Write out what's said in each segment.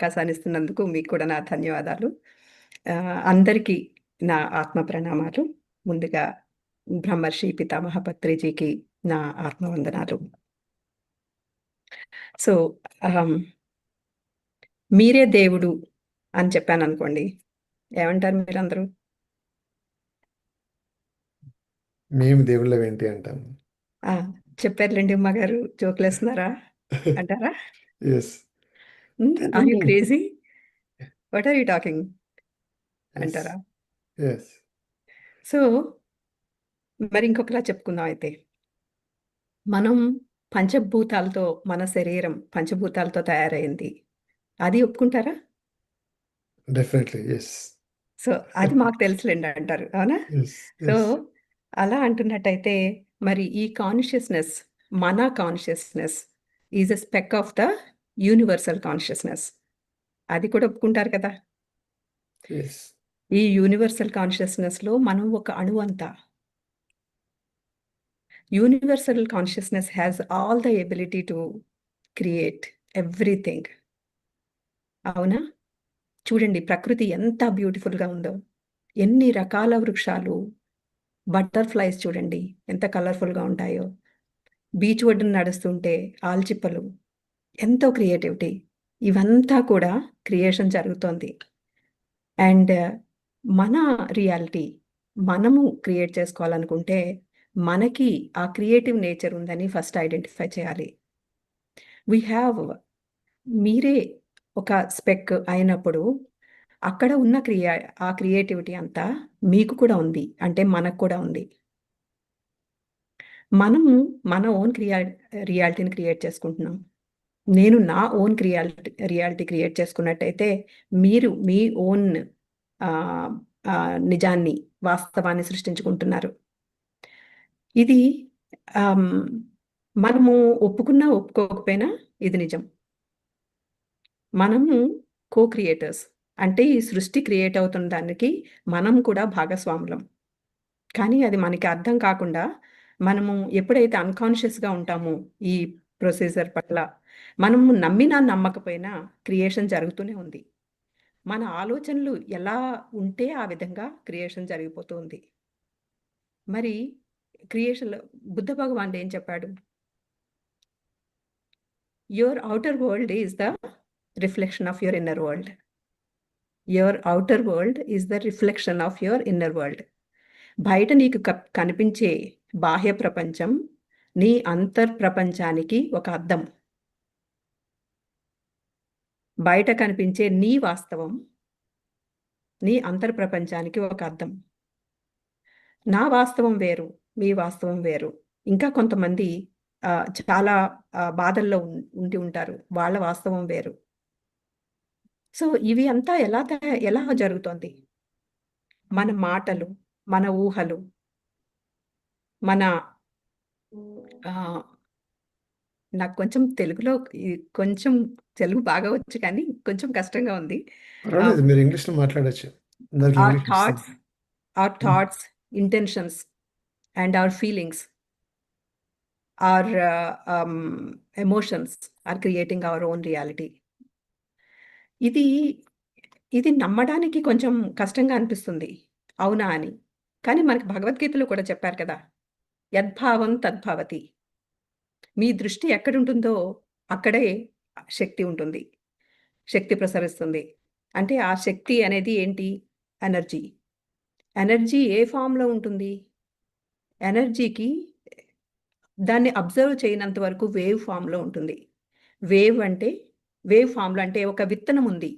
అవకాశాన్ని ఇస్తున్నందుకు మీకు కూడా నా ధన్యవాదాలు. అందరికీ నా ఆత్మ ప్రణామాలు. ముందుగా బ్రహ్మర్షి పితామహ పత్రిజీకి నా ఆత్మవందనాలు. సో, మీరే దేవుడు అని చెప్పాననుకోండి. ఏమంటారు మీరందరూ? మేము దేవుళ్ళవేంటి అంటాం. ఆ! చెప్పారులెండి అమ్మగారు. జోకులేస్తున్నారా అంటారా? యెస్. ఆర్ యూ కానీ crazy? What are you talking yes. అంటారా? యెస్. సో, మరి ఇంకొకలా చెప్పుకుందాం అయితే. మనం పంచభూతాలతో మన శరీరం పంచభూతాలతో తయారైంది. అది ఒప్పుకుంటారా? డెఫినెట్‌లీ. యెస్. సో, అది మాకు తెలుసులెండి అంటారు. అవునా? యెస్. So, yes. అలా అంటున్నట్టయితే మరి ఈ కాన్షియస్‌నెస్, మన consciousness is a spec of the universal consciousness. అది కూడా ఒప్పుకుంటారు కదా! యెస్. ఈ యూనివర్సల్ కాన్షియస్‌నెస్‌లో మనం ఒక అణువంతా. Universal consciousness has all the ability to create everything. అవునా? చూడండి ప్రకృతి ఎంత బ్యూటిఫుల్‌గా ఉందో. ఎన్ని రకాల వృక్షాలు, బటర్‌ఫ్లైస్ చూడండి ఎంత కలర్‌ఫుల్‌గా ఉంటాయో. బీచ్ ఒడ్డున నడుస్తుంటే ఆల్చిప్పలు. ఎంతో క్రియేటివిటీ. ఇవంతా కూడా క్రియేషన్ జరుగుతోంది. అండ్ మన రియాలిటీ మనము క్రియేట్ చేసుకోవాలనుకుంటే మనకి ఆ క్రియేటివ్ నేచర్ ఉందని ఫస్ట్ ఐడెంటిఫై చేయాలి. వి హ్యావ్ మీరే ఒక స్పెక్ అయినప్పుడు అక్కడ ఉన్న ఆ క్రియేటివిటీ అంతా మీకు కూడా ఉంది. అంటే మనకు కూడా ఉంది. మనము మన ఓన్ రియాలిటీని క్రియేట్ చేసుకుంటున్నాం. నేను నా ఓన్ రియాలిటీ క్రియేట్ చేసుకున్నట్టయితే మీరు మీ ఓన్ నిజాన్ని, వాస్తవాన్ని సృష్టించుకుంటున్నారు. ఇది ఆమ్, మనము ఒప్పుకున్నా ఒప్పుకోకపోయినా ఇది నిజం. మనము కో-క్రియేటర్స్. అంటే ఈ సృష్టి క్రియేట్ అవుతున్న దానికి మనం కూడా భాగస్వాములం. కానీ అది మనకి అర్థం కాకుండా మనము ఎప్పుడైతే అన్‌కాన్షియస్‌గా ఉంటామో ఈ ప్రొసీజర్ పట్ల, మనము నమ్మినా నమ్మకపోయినా క్రియేషన్ జరుగుతూనే ఉంది. మన ఆలోచనలు ఎలా ఉంటే ఆ విధంగా క్రియేషన్ జరిగిపోతూ ఉంది. మరి క్రియేషన్‌లో బుద్ధ భగవానుడు ఏం చెప్పాడు? Your outer world is the reflection of your inner world. Your outer world is the reflection of your inner world. బయట నీకు కనిపించే బాహ్య ప్రపంచం నీ అంతర్ ప్రపంచానికి ఒక అద్దం. బయట కనిపించే నీ వాస్తవం నీ అంతర్ ప్రపంచానికి ఒక అద్దం. నా వాస్తవం వేరు, మీ వాస్తవం వేరు. ఇంకా కొంతమంది చాలా బాధల్లో ఉండి ఉంటారు. వాళ్ళ వాస్తవం వేరు. సో, ఇవి అంతా ఎలా జరుగుతోంది? మన మాటలు, మన ఊహలు, మన ఆహ్, నాకు కొంచెం తెలుగులో కొంచెం తెలుగు బాగా వచ్చు కానీ కొంచెం కష్టంగా ఉంది. పర్వాలేదు. ఆహ్, మీరు ఇంగ్లీష్‌లో మాట్లాడొచ్చు. అందరికి our ఇంగ్లీష్ వస్తుంది. thoughts, our హ్మ్. thoughts, intentions and our feelings, our emotions are creating our own reality. ఇది, ఇది నమ్మడానికి కొంచెం కష్టంగా అనిపిస్తుంది. అవునా అని. కానీ మనకి భగవద్గీతలో కూడా చెప్పారు కదా! యద్భావం తద్భవతి. మీ దృష్టి ఎక్కడుంటుందో అక్కడే శక్తి ఉంటుంది. శక్తి ప్రసరిస్తుంది. అంటే ఆ శక్తి అనేది ఏంటి? ఎనర్జీ. ఎనర్జీ ఏ ఫార్మ్‌లో ఉంటుంది? ఎనర్జీకి దాన్ని అబ్జర్వ్ చేయనంత వరకు వేవ్ ఫార్మ్‌లో ఉంటుంది. వేవ్ అంటే వేవ్ ఫార్మ్‌లో అంటే ఒక విత్తనం ఉంది.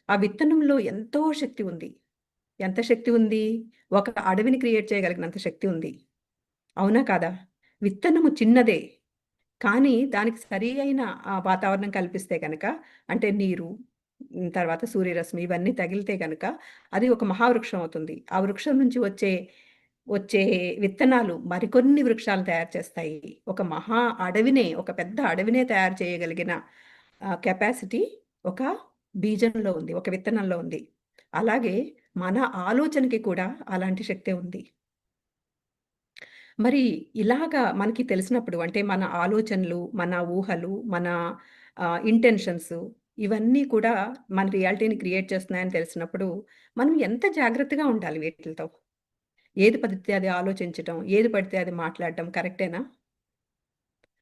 ఆ విత్తనంలో ఎంతో శక్తి ఉంది. ఎంత శక్తి ఉంది? ఒక అడవిని క్రియేట్ చేయగలిగినంత శక్తి ఉంది. అవునా కాదా? విత్తనము చిన్నదే. కానీ దానికి సరి అయిన వాతావరణం కల్పిస్తే గనక అంటే నీరు, తర్వాత సూర్యరశ్మి ఇవన్నీ తగిలితే గనక అది ఒక మహావృక్షం అవుతుంది. ఆ వృక్షం నుంచి వచ్చే విత్తనాలు మరికొన్ని వృక్షాలు తయారు చేస్తాయి. ఒక మహా అడవినే, ఒక పెద్ద అడవినే తయారు చేయగలిగిన కెపాసిటీ ఒక బీజంలో ఉంది. ఒక విత్తనంలో ఉంది. అలాగే మన ఆలోచనకి కూడా అలాంటి శక్తే ఉంది. మరి ఇలాగా మనకి తెలిసినప్పుడు అంటే మన ఆలోచనలు, మన ఊహలు, మన ఇంటెన్షన్స్ ఇవన్నీ కూడా మన రియాలిటీని క్రియేట్ చేస్తున్నాయని తెలిసినప్పుడు, మనం ఎంత జాగ్రత్తగా ఉండాలి వీటిలతో? ఏది పడితే అది ఆలోచించటం, ఏది పడితే అది మాట్లాడటం కరెక్టేనా?